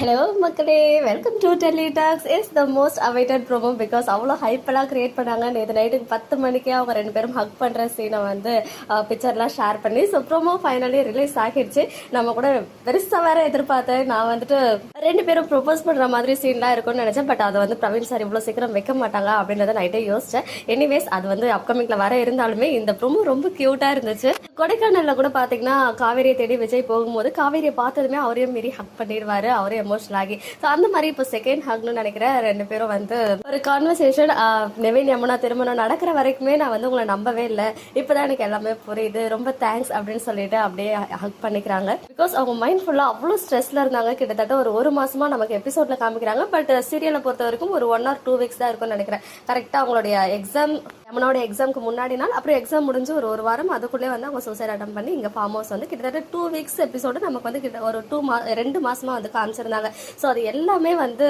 Hello மக்களே, welcome to Delhi talks. Is the most awaited promo because அவ்வளோ ஹைப்பெல்லாம் create பண்ணாங்க. நேற்று நைட்டுக்கு 10 மணிக்கே அவங்க ரெண்டு பேரும் ஹக் பண்ணுற சீனை வந்து பிக்சர்லாம் ஷேர் பண்ணி ஸோ ப்ரோமோ ஃபைனலி ரிலீஸ் ஆகிடுச்சு. நம்ம கூட பெருசாக வேற எதிர்பார்த்தேன். நான் வந்துட்டு ரெண்டு பேரும் ப்ரொபோஸ் பண்ணுற மாதிரி சீன்லாம் இருக்கும்னு நினச்சேன். பட் அதை வந்து பிரவீன் சார் இவ்வளோ சீக்கிரம் வைக்க மாட்டாங்க அப்படின்றத நைட்டே யோசிச்சேன். எனிவேஸ் அது வந்து அப்கமிங்கில் வர இருந்தாலுமே இந்த ப்ரோமோ ரொம்ப க்யூட்டாக இருந்துச்சு. கொடைக்கானலில் கூட பார்த்தீங்கன்னா காவேரியை தேடி விஜய் போகும்போது காவேரியை பார்த்ததுமே அவரையும் மீறி ஹக் பண்ணிடுவாரு. அவரே எமோஷனல் ஆகி ஸோ அந்த மாதிரி இப்போ செகண்ட் ஹக்னு நினைக்கிறேன். ரெண்டு பேரும் வந்து ஒரு கான்வர்சேஷன் நெவின் யமுனா திருமணம் நடக்கிற வரைக்குமே நான் வந்து உங்களை நம்பவே இல்லை, இப்போதான் எனக்கு எல்லாமே புரியுது, ரொம்ப தேங்க்ஸ் அப்படின்னு சொல்லிட்டு அப்படியே ஹக் பண்ணிக்கிறாங்க. பிகாஸ் அவங்க மைண்ட் ஃபுல்லாக அவ்வளோ ஸ்ட்ரெஸ்ல இருந்தாங்க. கிட்டத்தட்ட ஒரு மாசமா நமக்கு எபிசோட்ல காமிக்கிறாங்க. பட் சீரியலை பொறுத்த வரைக்கும் ஒரு 1 or 2 weeks தான் இருக்கும்னு நினைக்கிறேன். கரெக்டாக அவங்களுடைய எக்ஸாம் யமுனோட எக்ஸாமுக்கு முன்னாடி நாள், அப்புறம் எக்ஸாம் முடிஞ்சு ஒரு வாரம் அதுக்குள்ளே வந்து அவங்க சூசைட் அட்டம் பண்ணி இங்கே ஃபார்ம் ஹவுஸ் வந்து கிட்டத்தட்ட 2 weeks எபிசோடு நமக்கு வந்து ஒரு 2 மாசமா வந்து காமிச்சிருந்தாங்க. ஸோ அது எல்லாமே வந்து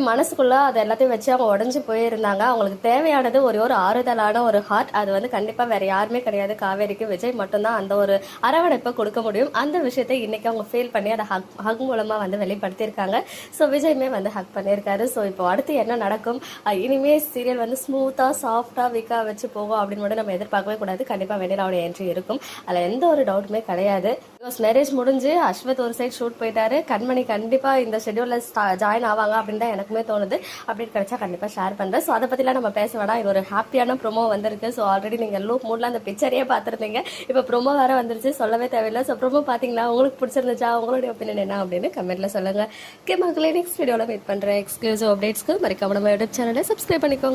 மனசுக்குள்ள அது எல்லாத்தையும் வச்சு அவங்க உடஞ்சி போயிருந்தாங்க. அவங்களுக்கு தேவையானது ஒரு ஆறுதலான ஒரு ஹார்ட். அது வந்து கண்டிப்பாக வேற யாருமே கிடையாது. காவேரிக்கு விஜய் மட்டும்தான் அந்த ஒரு அரவணைப்பை கொடுக்க முடியும். அந்த விஷயத்தை இன்னைக்கு அவங்க ஃபீல் பண்ணி அதை ஹக் மூலமா வந்து வெளிப்படுத்தியிருக்காங்க. ஸோ விஜயுமே வந்து ஹக் பண்ணியிருக்காரு. ஸோ இப்போ அடுத்து என்ன நடக்கும், இனிமே சீரியல் வந்து ஸ்மூத்தா சாஃப்டா வீக்கா வச்சு போகும் அப்படின்னு மட்டும் நம்ம எதிர்பார்க்கவே கூடாது. கண்டிப்பா வெண்ணிலாவோட என்ட்ரி இருக்கும், அதுல எந்த ஒரு டவுட்டுமே கிடையாது. பிகாஸ் மேரேஜ் முடிஞ்சு அஸ்வத் ஒரு சைட் ஷூட் போயிட்டாரு. கண்மணி கண்டிப்பா இந்த ஷெட்யூல்ல ஜாயின் ஆவாங்க அப்படின்னு தான் எனக்குமே தோணுது. அப்படின்னு கிடைச்சா கண்டிப்பா ஷேர் பண்றேன். ஸோ அதை பத்திலாம் நம்ம பேச வேணாம். இது ஒரு ஹாப்பியான ப்ரோமோ வந்திருக்கு. ஸோ ஆல்ரெடி நீங்க லூப் மூட்ல அந்த பிக்சரையே பார்த்துருந்தீங்க. இப்போ ப்ரோமோ வேற வந்துருச்சு, சொல்லவே தேவையில்லை. ஸோ ப்ரோமோ பாத்தீங்களா, உங்களுக்கு பிடிச்சிருந்துச்சா, உங்களுடைய ஒப்பீனியன் என்ன அப்படின்னு கமெண்ட்ல சொல்லுங்க. ஓகே மக்களே, நெக்ஸ்ட் வீடியோல வெயிட் பண்றேன். எக்ஸ்க்ளூசிவ் அப்டேட்ஸ்க்கு மறக்காம நம்ம யூடியூப் சேனலை சப்ஸ்கிரைப் பண்ணிக்கோங்க.